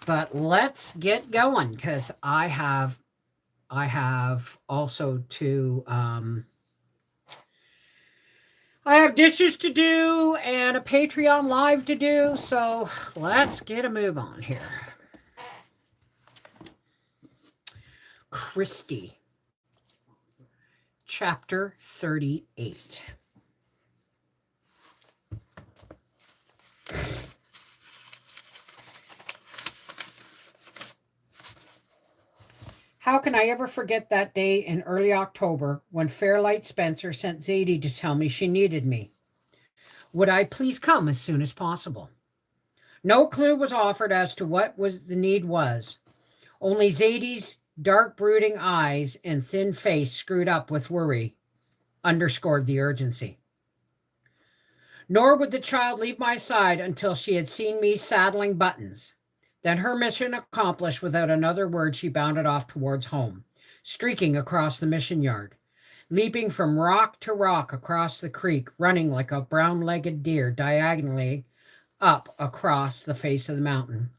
But let's get going because I have also to I have dishes to do and a Patreon live to do, so let's get a move on here. Christy, chapter 38. How can I ever forget that day in early October when Fairlight Spencer sent Zadie to tell me she needed me? Would I please come as soon as possible? No clue was offered as to what was the need was. Only Zadie's dark brooding eyes and thin face screwed up with worry underscored the urgency. Nor would the child leave my side until she had seen me saddling Buttons. Then, her mission accomplished, without another word, she bounded off towards home, streaking across the mission yard, leaping from rock to rock across the creek, running like a brown-legged deer diagonally up across the face of the mountain.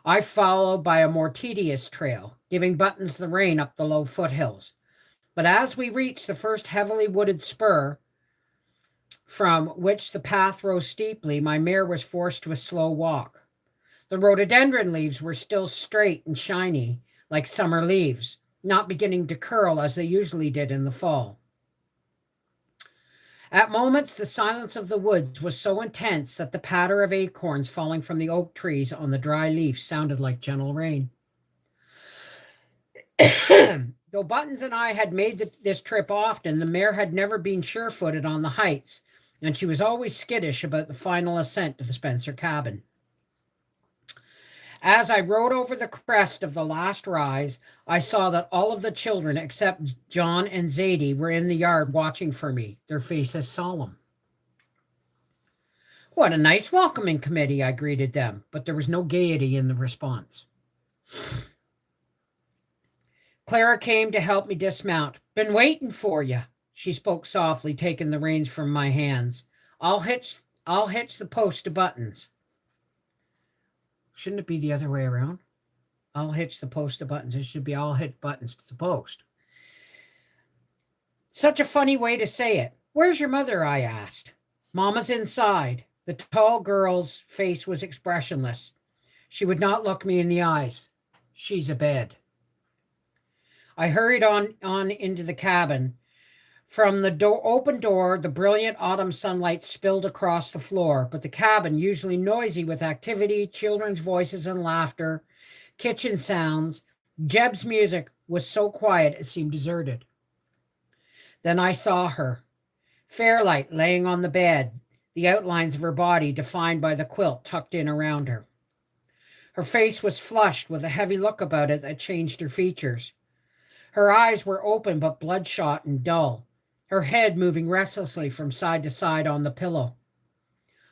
I followed by a more tedious trail, giving Buttons the rein up the low foothills. But as we reached the first heavily wooded spur, from which the path rose steeply, my mare was forced to a slow walk. The rhododendron leaves were still straight and shiny, like summer leaves, not beginning to curl as they usually did in the fall. At moments, the silence of the woods was so intense that the patter of acorns falling from the oak trees on the dry leaf sounded like gentle rain. Though Buttons and I had made this trip often, the mare had never been sure-footed on the heights, and she was always skittish about the final ascent to the Spencer cabin. As I rode over the crest of the last rise, I saw that all of the children except John and Zadie were in the yard watching for me, their faces solemn. What a nice welcoming committee, I greeted them, but there was no gaiety in the response. Clara came to help me dismount. Been waiting for you, she spoke softly, taking the reins from my hands. I'll hitch the post to Buttons. Shouldn't it be the other way around? I'll hitch the post to Buttons. It should be I'll hitch Buttons to the post. Such a funny way to say it. Where's your mother? I asked. Mama's inside. The tall girl's face was expressionless. She would not look me in the eyes. She's abed. I hurried on into the cabin. From the open door, the brilliant autumn sunlight spilled across the floor, but the cabin, usually noisy with activity, children's voices and laughter, kitchen sounds, Jeb's music, was so quiet it seemed deserted. Then I saw her, Fairlight, laying on the bed, the outlines of her body defined by the quilt tucked in around her. Her face was flushed with a heavy look about it that changed her features. Her eyes were open but bloodshot and dull, her head moving restlessly from side to side on the pillow.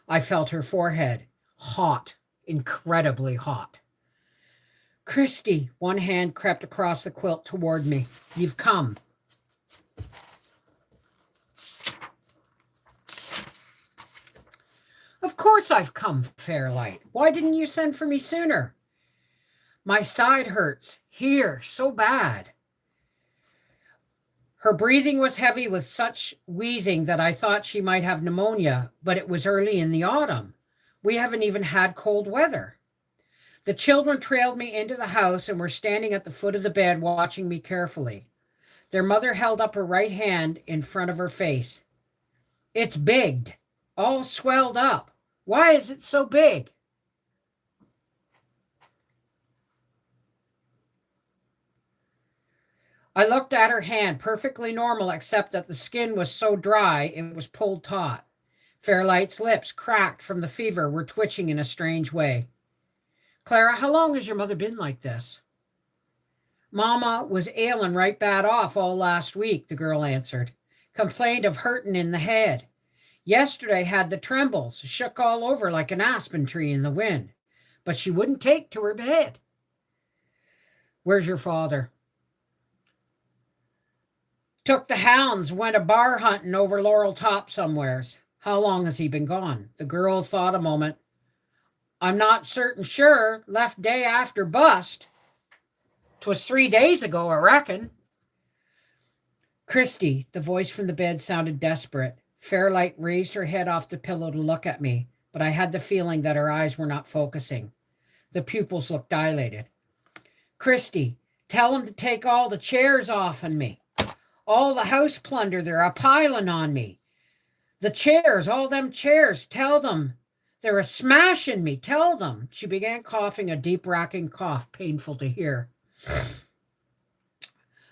I felt her forehead, hot, incredibly hot. Christy, one hand crept across the quilt toward me. You've come. Of course I've come, Fairlight. Why didn't you send for me sooner? My side hurts. Here, so bad. Her breathing was heavy with such wheezing that I thought she might have pneumonia, but it was early in the autumn. We haven't even had cold weather. The children trailed me into the house and were standing at the foot of the bed watching me carefully. Their mother held up her right hand in front of her face. It's big, all swelled up. Why is it so big? I looked at her hand, perfectly normal, except that the skin was so dry it was pulled taut. Fairlight's lips, cracked from the fever, were twitching in a strange way. Clara, how long has your mother been like this? Mama was ailing right bad off all last week, the girl answered. Complained of hurting in the head. Yesterday had the trembles, shook all over like an aspen tree in the wind. But she wouldn't take to her bed. Where's your father? Took the hounds, went a bar hunting over Laurel Top somewheres. How long has he been gone? The girl thought a moment. I'm not certain sure. Left day after bust. 'Twas 3 days ago, I reckon. Christy, the voice from the bed sounded desperate. Fairlight raised her head off the pillow to look at me, but I had the feeling that her eyes were not focusing. The pupils looked dilated. Christy, tell them to take all the chairs offen me. All the house plunder they're a piling on me. The chairs, all them chairs, tell them. They're a smashing me, tell them. She began coughing, a deep racking cough, painful to hear.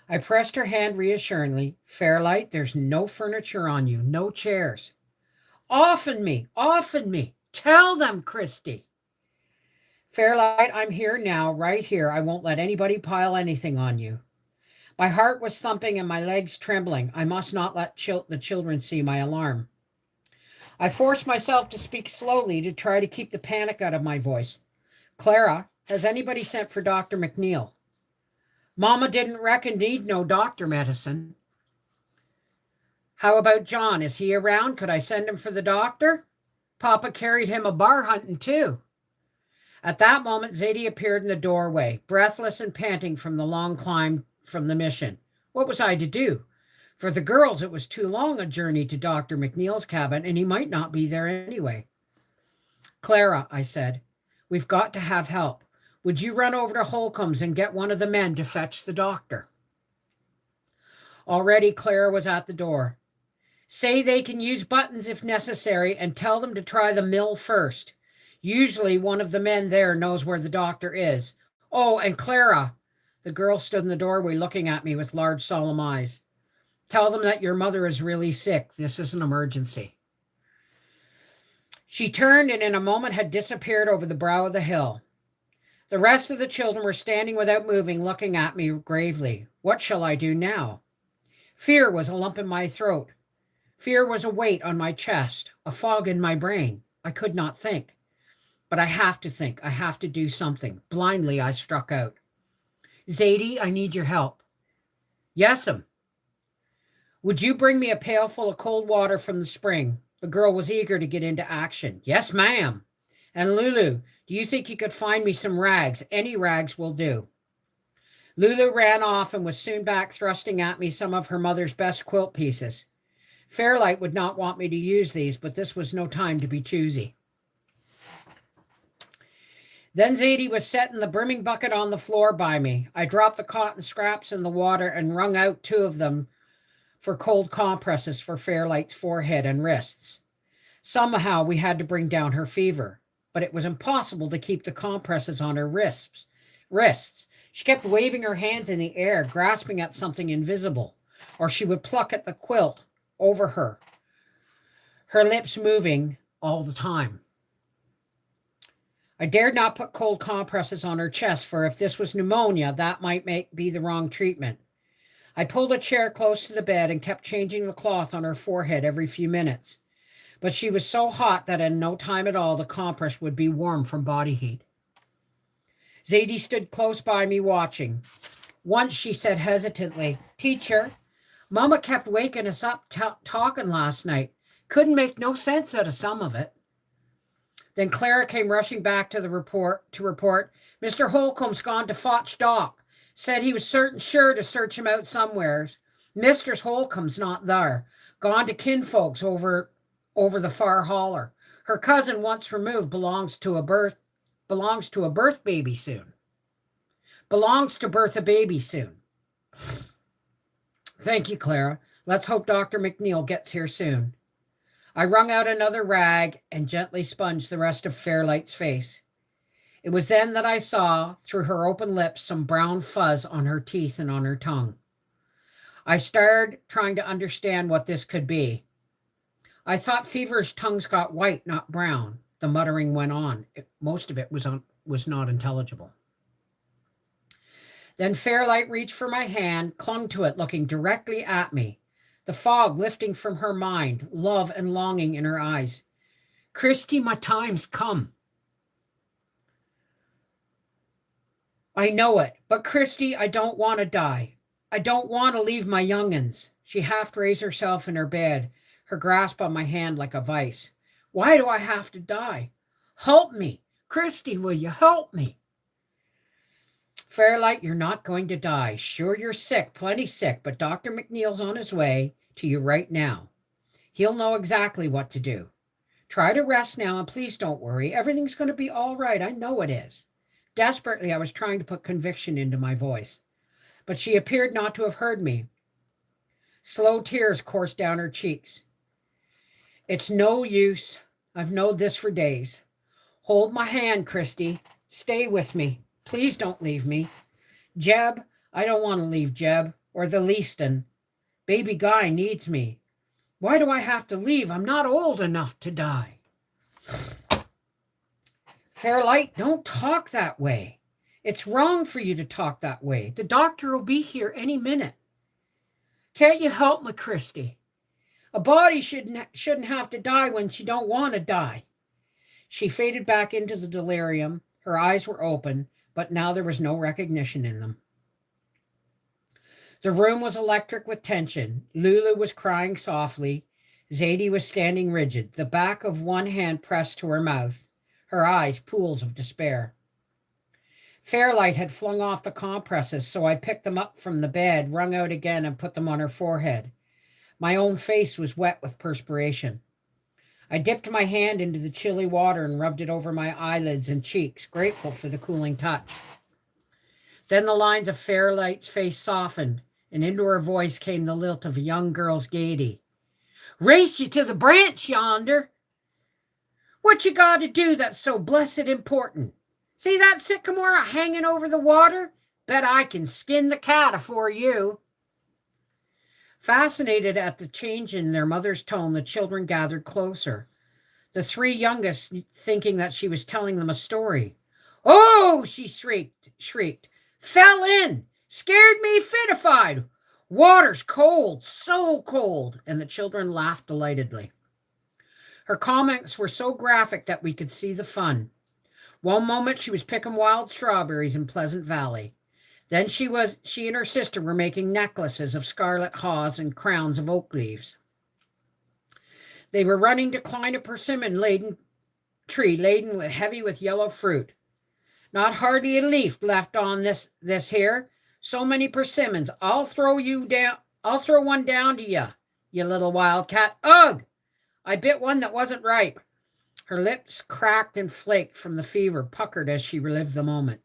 I pressed her hand reassuringly. Fairlight, there's no furniture on you, no chairs. Offen me, tell them, Christy. Fairlight, I'm here now, right here. I won't let anybody pile anything on you. My heart was thumping and my legs trembling. I must not let the children see my alarm. I forced myself to speak slowly to try to keep the panic out of my voice. Clara, has anybody sent for Dr. McNeil? Mama didn't reckon need no doctor medicine. How about John? Is he around? Could I send him for the doctor? Papa carried him a bar hunting too. At that moment, Zadie appeared in the doorway, breathless and panting from the long climb from the mission. What was I to do? For the girls, it was too long a journey to Dr. McNeil's cabin, and he might not be there anyway. Clara, I said, we've got to have help. Would you run over to Holcomb's and get one of the men to fetch the doctor? Already Clara was at the door. Say they can use buttons if necessary and tell them to try the mill first. Usually one of the men there knows where the doctor is. Oh, and Clara, the girl stood in the doorway looking at me with large solemn eyes. Tell them that your mother is really sick. This is an emergency. She turned and in a moment had disappeared over the brow of the hill. The rest of the children were standing without moving, looking at me gravely. What shall I do now? Fear was a lump in my throat. Fear was a weight on my chest, a fog in my brain. I could not think. But I have to think. I have to do something. Blindly, I struck out. Zadie, I need your help. Yes'm. Would you bring me a pail full of cold water from the spring? The girl was eager to get into action. Yes, ma'am. And Lulu, do you think you could find me some rags? Any rags will do. Lulu ran off and was soon back thrusting at me some of her mother's best quilt pieces. Fairlight would not want me to use these, but this was no time to be choosy. Then Zadie was setting the brimming bucket on the floor by me. I dropped the cotton scraps in the water and wrung out 2 of them for cold compresses for Fairlight's forehead and wrists. Somehow we had to bring down her fever, but it was impossible to keep the compresses on her wrists. She kept waving her hands in the air, grasping at something invisible, or she would pluck at the quilt over her lips moving all the time. I dared not put cold compresses on her chest, for if this was pneumonia, that might be the wrong treatment. I pulled a chair close to the bed and kept changing the cloth on her forehead every few minutes. But she was so hot that in no time at all the compress would be warm from body heat. Zadie stood close by me watching. Once she said hesitantly, Teacher, Mama kept waking us up talking last night. Couldn't make no sense out of some of it. Then Clara came rushing back to report, Mr. Holcomb's gone to Foch Dock. Said he was sure to search him out somewheres. Mistress Holcomb's not there. Gone to kinfolks over the far holler. Her cousin once removed belongs to birth a baby soon. Thank you, Clara. Let's hope Dr. McNeil gets here soon. I wrung out another rag and gently sponged the rest of Fairlight's face. It was then that I saw, through her open lips, some brown fuzz on her teeth and on her tongue. I stared, trying to understand what this could be. I thought feverish tongues got white, not brown. The muttering went on. Most of it was not intelligible. Then Fairlight reached for my hand, clung to it, looking directly at me. The fog lifting from her mind, love and longing in her eyes. Christy, my time's come. I know it, but Christy, I don't want to die. I don't want to leave my young'uns. She half raised herself in her bed, her grasp on my hand like a vice. Why do I have to die? Help me. Christy, will you help me? Fairlight, you're not going to die. Sure, you're sick, plenty sick, but Dr. McNeil's on his way to you right now. He'll know exactly what to do. Try to rest now, and please don't worry. Everything's going to be all right. I know it is. Desperately, I was trying to put conviction into my voice, but she appeared not to have heard me. Slow tears coursed down her cheeks. It's no use. I've known this for days. Hold my hand, Christy. Stay with me. Please don't leave me. Jeb, I don't want to leave Jeb, or the leaston. Baby Guy needs me. Why do I have to leave? I'm not old enough to die. Fairlight, don't talk that way. It's wrong for you to talk that way. The doctor will be here any minute. Can't you help me, Christy? A body shouldn't have to die when she don't want to die. She faded back into the delirium. Her eyes were open, but now there was no recognition in them. The room was electric with tension. Lulu was crying softly. Zadie was standing rigid, the back of one hand pressed to her mouth, her eyes pools of despair. Fairlight had flung off the compresses, so I picked them up from the bed, wrung out again, and put them on her forehead. My own face was wet with perspiration. I dipped my hand into the chilly water and rubbed it over my eyelids and cheeks, grateful for the cooling touch. Then the lines of Fairlight's face softened, and into her voice came the lilt of a young girl's gaiety. Race you to the branch yonder. What you got to do that's so blessed important? See that sycamore hanging over the water? Bet I can skin the cat afore you. Fascinated at the change in their mother's tone, the children gathered closer, the three youngest thinking that she was telling them a story. Oh, she shrieked. Fell in. Scared me fitified. Water's cold, so cold. And the children laughed delightedly. Her comments were so graphic that we could see the fun. One moment she was picking wild strawberries in Pleasant Valley. Then she and her sister were making necklaces of scarlet haws and crowns of oak leaves. They were running to climb a persimmon tree laden with yellow fruit. Not hardly a leaf left on this here. So many persimmons. I'll throw one down to you little wildcat. Ugh! I bit one that wasn't ripe. Her lips cracked and flaked from the fever, puckered as she relived the moment.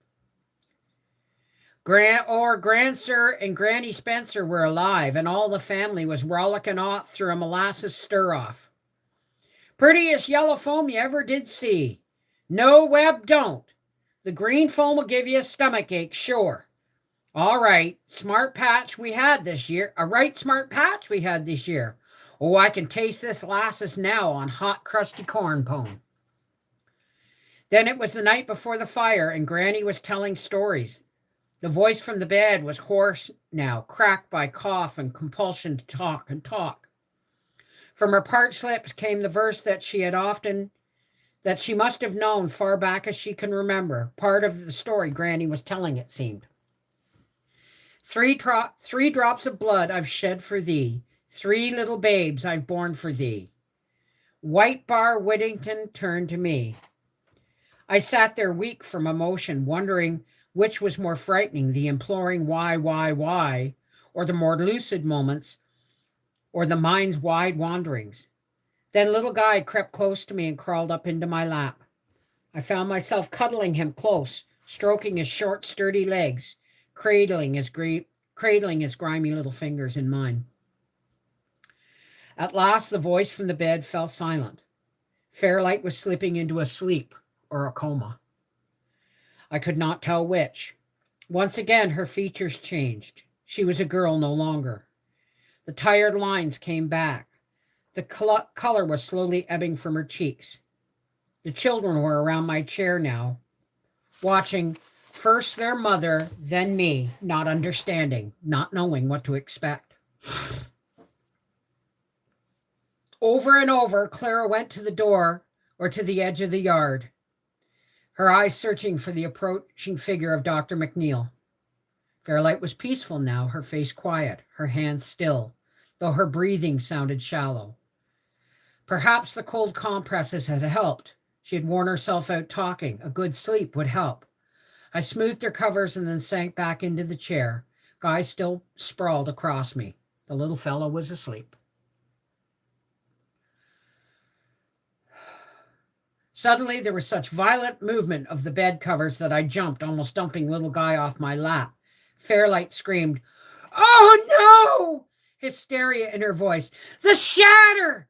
Grandsir and Granny Spencer were alive, and all the family was rollicking off through a molasses stir-off. Prettiest yellow foam you ever did see. No, Webb, don't. The green foam will give you a stomach ache, sure. All right, smart patch we had this year. A right smart patch we had this year. Oh, I can taste this lasses now on hot, crusty corn pone. Then it was the night before the fire, and Granny was telling stories. The voice from the bed was hoarse now, cracked by cough and compulsion to talk and talk. From her parched lips came the verse that she must have known far back as she can remember, part of the story Granny was telling, it seemed. Three drops of blood I've shed for thee, 3 little babes I've borne for thee. White Bar Whittington turned to me. I sat there weak from emotion, wondering which was more frightening, the imploring why, or the more lucid moments, or the mind's wide wanderings. Then little Guy crept close to me and crawled up into my lap. I found myself cuddling him close, stroking his short, sturdy legs, cradling his grimy little fingers in mine. At last, the voice from the bed fell silent. Fairlight was slipping into a sleep or a coma. I could not tell which. Once again, her features changed. She was a girl no longer. The tired lines came back. The color was slowly ebbing from her cheeks. The children were around my chair now, watching first their mother, then me, not understanding, not knowing what to expect. Over and over, Clara went to the door or to the edge of the yard, her eyes searching for the approaching figure of Dr. McNeil. Fairlight was peaceful now, her face quiet, her hands still, though her breathing sounded shallow. Perhaps the cold compresses had helped. She had worn herself out talking. A good sleep would help. I smoothed her covers and then sank back into the chair. Guy still sprawled across me. The little fellow was asleep. Suddenly, there was such violent movement of the bed covers that I jumped, almost dumping little Guy off my lap. Fairlight screamed, "Oh, no!" Hysteria in her voice. "The shatter!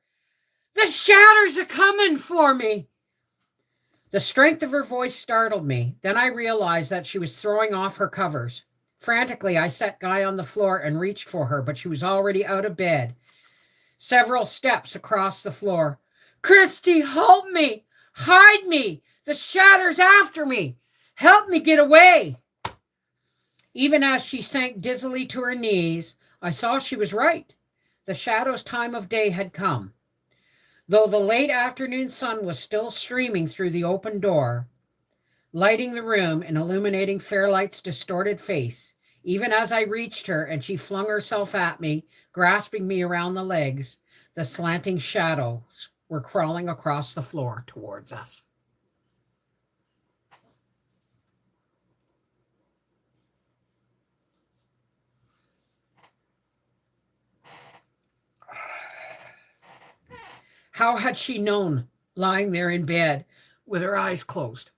The shatter's a-coming for me!" The strength of her voice startled me. Then I realized that she was throwing off her covers. Frantically, I set Guy on the floor and reached for her, but she was already out of bed. Several steps across the floor. "Christy, help me! Hide me! The shatter's after me! Help me get away!" Even as she sank dizzily to her knees, I saw she was right. The shadow's time of day had come. Though the late afternoon sun was still streaming through the open door, lighting the room and illuminating Fairlight's distorted face, even as I reached her and she flung herself at me, grasping me around the legs, the slanting shadows were crawling across the floor towards us. How had she known, lying there in bed with her eyes closed?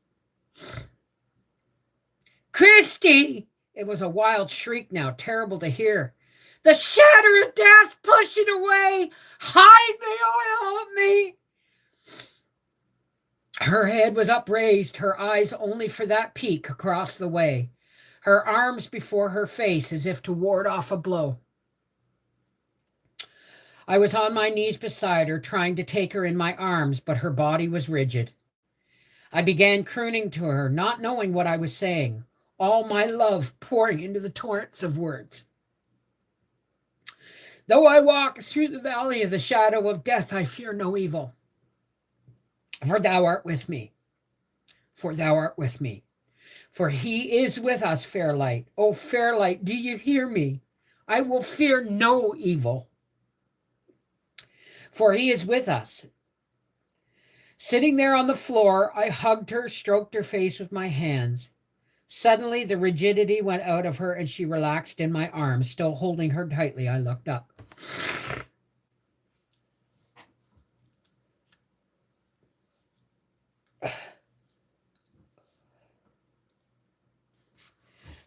"Christy!" It was a wild shriek now, terrible to hear. "The shatter of death pushing away! Hide me! Oh, help me!" Her head was upraised, her eyes only for that peak across the way, her arms before her face as if to ward off a blow. I was on my knees beside her, trying to take her in my arms, but her body was rigid. I began crooning to her, not knowing what I was saying, all my love pouring into the torrents of words. "Though I walk through the valley of the shadow of death, I fear no evil. For thou art with me. For thou art with me. For he is with us, Fairlight. Oh, Fairlight, do you hear me? I will fear no evil. For he is with us." Sitting there on the floor, I hugged her, stroked her face with my hands. Suddenly, the rigidity went out of her and she relaxed in my arms. Still holding her tightly, I looked up.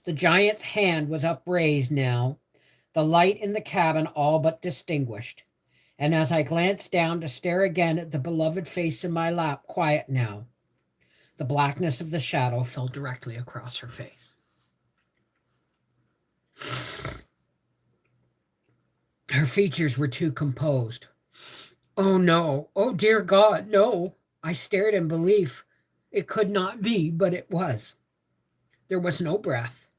The giant's hand was upraised now, the light in the cabin all but distinguished. And as I glanced down to stare again at the beloved face in my lap, quiet now, the blackness of the shadow fell directly across her face. Her features were too composed. "Oh, no. Oh, dear God, no." I stared in belief. It could not be, but it was. There was no breath.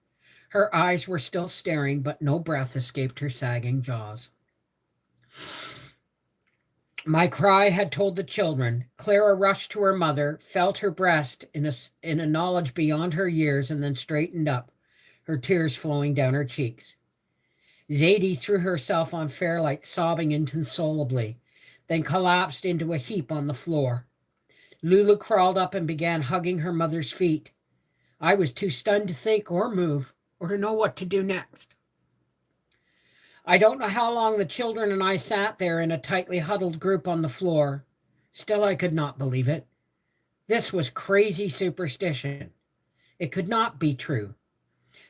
Her eyes were still staring, but no breath escaped her sagging jaws. My cry had told the children. Clara rushed to her mother, felt her breast in a knowledge beyond her years, and then straightened up, her tears flowing down her cheeks. Zadie threw herself on Fairlight, sobbing inconsolably, then collapsed into a heap on the floor. Lulu crawled up and began hugging her mother's feet. I was too stunned to think or move or to know what to do next. I don't know how long the children and I sat there in a tightly huddled group on the floor. Still, I could not believe it. This was crazy superstition. It could not be true.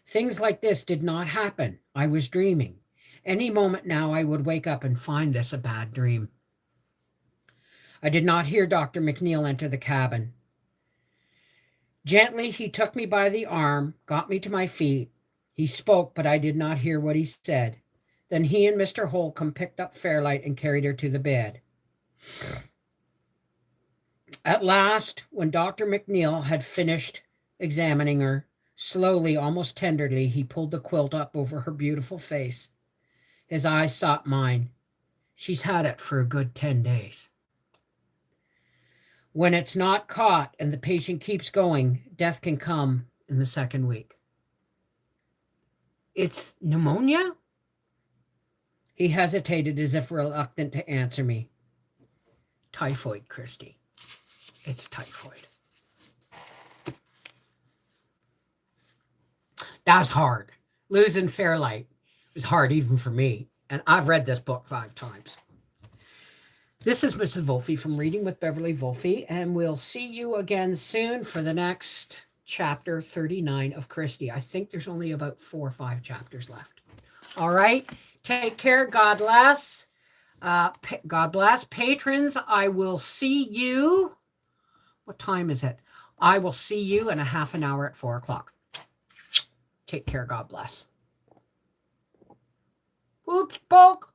Things like this did not happen. I was dreaming. Any moment now I would wake up and find this a bad dream. I did not hear Dr. McNeil enter the cabin. Gently, he took me by the arm, got me to my feet. He spoke, but I did not hear what he said. Then he and Mr. Holcomb picked up Fairlight and carried her to the bed. At last, when Dr. McNeil had finished examining her, slowly, almost tenderly, he pulled the quilt up over her beautiful face. His eyes sought mine. "She's had it for a good 10 days. When it's not caught and the patient keeps going, death can come in the second week." "It's pneumonia?" He hesitated as if reluctant to answer me. "Typhoid, Christy." It's typhoid. That was hard. Losing Fairlight was hard even for me. And I've read this book 5 times. This is Mrs. Wolfe from Reading with Beverly Wolfe, and we'll see you again soon for the next chapter 39 of Christy. I think there's only about 4 or 5 chapters left. All right. Take care. God bless. God bless. Patrons, I will see you. What time is it? I will see you in a half an hour at 4 o'clock. Take care. God bless. Oops, poke.